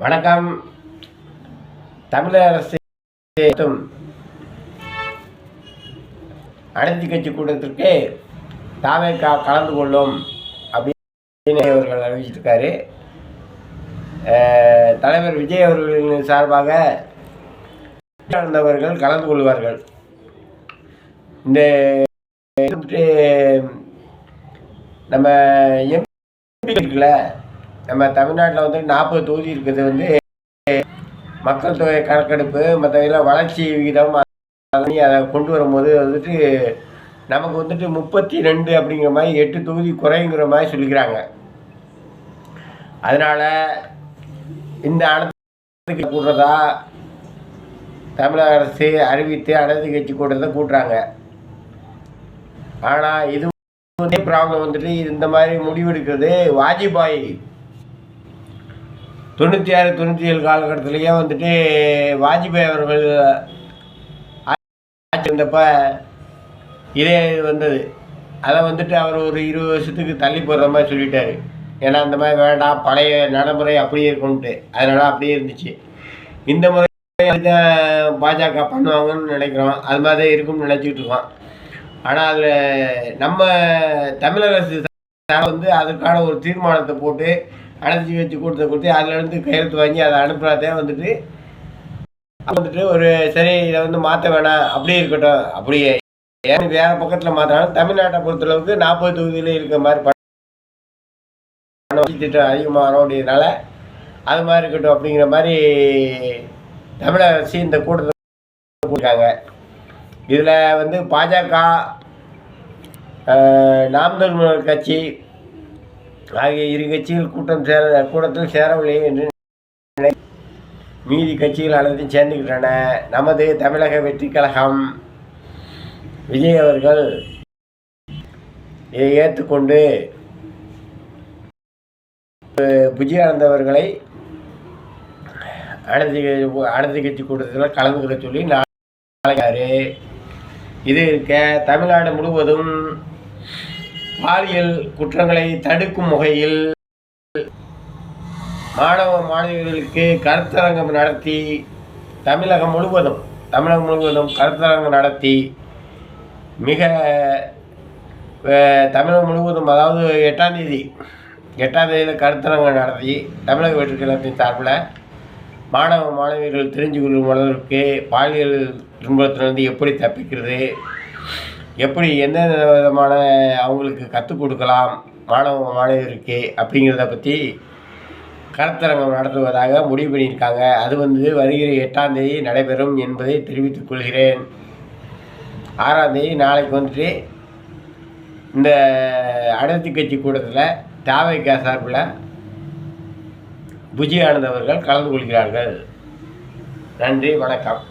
வணக்கம். தமிழக அரசு அனைத்து கட்சி கூட்டத்திற்கு தாவேகா கலந்து கொள்ளும் அப்படின்னு அவர்கள் அறிவிச்சிருக்காரு. தலைவர் விஜய் அவர்களின் சார்பாக அவர்கள் கலந்து கொள்வார்கள். இந்த நம்ம எம்பி இருக்குல்ல, நம்ம தமிழ்நாட்டில் வந்து 40 தொகுதி இருக்கிறது வந்து மக்கள் தொகை கணக்கெடுப்பு மற்றவெல்லாம் வளர்ச்சி விகிதம் அதை கொண்டு வரும்போது வந்துட்டு நமக்கு வந்துட்டு 32 அப்படிங்கிற மாதிரி 8 தொகுதி குறைங்கிற மாதிரி சொல்லிக்கிறாங்க. அதனால் இந்த அனைத்து கூட்டுறதா தமிழக அரசு அறிவித்து அனைத்து கட்சி கூட்டத்தை கூட்டுறாங்க. ஆனால் இது ப்ராப்ளம் வந்துட்டு இந்த மாதிரி முடிவெடுக்கிறது வாஜ்பாய் 96-97 காலகட்டத்திலேயே வந்துட்டு வாஜ்பாய் அவர்கள் ஆட்சி இருந்தப்ப இதே வந்தது. அதை வந்துட்டு அவர் ஒரு 20 வருஷத்துக்கு தள்ளி போடுற மாதிரி சொல்லிட்டாரு. ஏன்னா அந்த மாதிரி வேண்டாம், பழைய நடைமுறை அப்படியே இருக்கும்ட்டு, அதனால் அப்படியே இருந்துச்சு. இந்த முறை பாஜக பண்ணுவாங்கன்னு நினைக்கிறோம், அது மாதிரி தான் இருக்கும்னு நினச்சிக்கிட்டு இருக்கோம். ஆனால் அதில் நம்ம தமிழக அரசு வந்து அதுக்கான ஒரு தீர்மானத்தை போட்டு அனைத்து கட்சி கூட்டத்தை கொடுத்து அதிலேருந்து கையெழுத்து வாங்கி அதை அனுப்புனாதே வந்துட்டு ஒரு சரி இதை வந்து மாற்ற வேணாம், அப்படியே இருக்கட்டும், அப்படியே ஏன் வேறு பக்கத்தில் மாற்றினாலும் தமிழ்நாட்டை பொறுத்தளவுக்கு 40 தொகுதியில் இருக்கிற மாதிரி திட்டம் அதிகமாகணும் அப்படிங்கிறதுனால அது மாதிரி இருக்கட்டும் அப்படிங்கிற மாதிரி தமிழக அரசு இந்த கூட்டத்தை கொடுக்காங்க. இதில் வந்து பாஜக, நாம் தமிழர் கட்சி ஆகிய இரு கட்சிகள் கூட்டத்தில் சேரவில்லை என்று மீதி கட்சிகள் அனைத்தையும் சேர்ந்துக்கின்றன. நமது தமிழக வெற்றி கழகம் விஜய் அவர்கள் இதை ஏற்றுக்கொண்டு புஜியானந்த் அவர்களை அனைத்து கட்சி கூட்டத்தில் கலந்துக்கிற சொல்லி நாளைக்காரு. இது இருக்க தமிழ்நாடு முழுவதும் பாலியல் குற்றங்களை தடுக்கும் வகையில் மாணவ மாணவிகளுக்கு கருத்தரங்கம் நடத்தி தமிழகம் முழுவதும் கருத்தரங்கம் நடத்தி மிக தமிழகம் முழுவதும், அதாவது 8ஆம் தேதியில் கருத்தரங்கம் நடத்தி தமிழக வெற்றி கழகத்தின் சார்பில் மாணவ மாணவிகள் தெரிஞ்சு கொள்ளும் அளவிற்கு பாலியல் துன்பத்திலிருந்து எப்படி தப்பிக்கிறது, எப்படி எந்தெந்த விதமான அவங்களுக்கு கற்றுக் கொடுக்கலாம் மாணவ மாணவியருக்கு அப்படிங்கிறத பற்றி கருத்தரங்கம் நடத்துவதாக முடிவு பண்ணியிருக்காங்க. அது வந்து வருகிற 8ஆம் தேதி நடைபெறும் என்பதை தெரிவித்துக் கொள்கிறேன். 6ஆம் தேதி நாளைக்கு வந்துட்டு இந்த அனைத்து கட்சி கூட்டத்தில் தாவேகா சார்பில் புஜியானந்த் அவர்கள் கலந்து கொள்கிறார்கள். நன்றி, வணக்கம்.